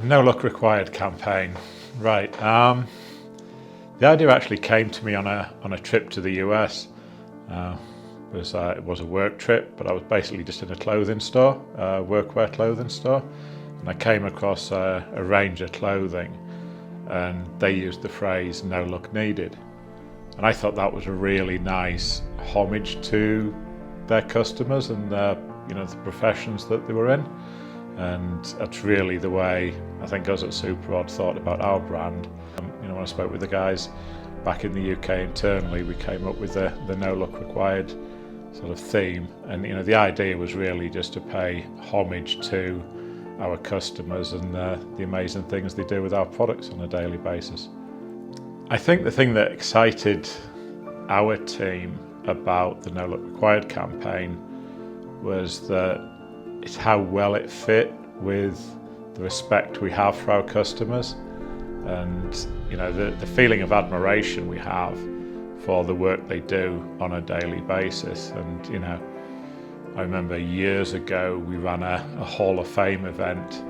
No luck required campaign. Right. The idea actually came to me on a trip to the US. It was a work trip, but I was basically just in a clothing store, workwear clothing store, and I came across a range of clothing, and they used the phrase "no look needed," and I thought that was a really nice homage to their customers and the professions that they were in. And that's really the way I think us at Superod thought about our brand. When I spoke with the guys back in the UK internally, we came up with the no look required sort of theme. And the idea was really just to pay homage to our customers and the amazing things they do with our products on a daily basis. I think the thing that excited our team about the No Look Required campaign was that it's how well it fit with the respect we have for our customers, and the feeling of admiration we have for the work they do on a daily basis. And I remember years ago we ran a Hall of Fame event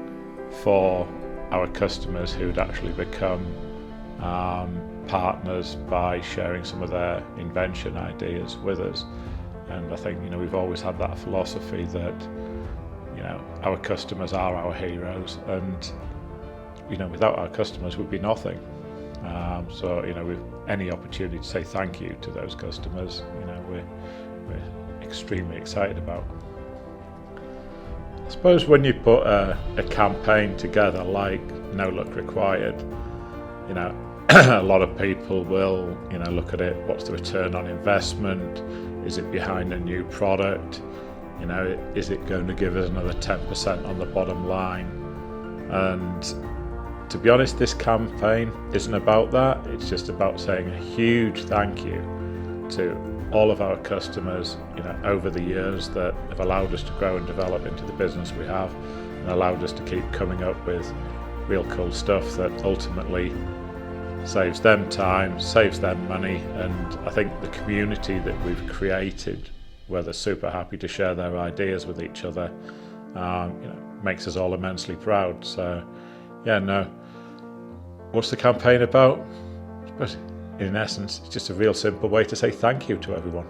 for our customers who'd actually become partners by sharing some of their invention ideas with us. And I think we've always had that philosophy that our customers are our heroes, and without our customers we'd be nothing. So with any opportunity to say thank you to those customers, we're extremely excited about. I suppose when you put a campaign together like No Look Required, a lot of people will look at it. What's the return on investment? Is it behind a new product? Is it going to give us another 10% on the bottom line? And to be honest, this campaign isn't about that. It's just about saying a huge thank you to all of our customers, over the years that have allowed us to grow and develop into the business we have, and allowed us to keep coming up with real cool stuff that ultimately saves them time, saves them money, and I think the community that we've created, where they're super happy to share their ideas with each other, makes us all immensely proud. So, what's the campaign about? But in essence, it's just a real simple way to say thank you to everyone.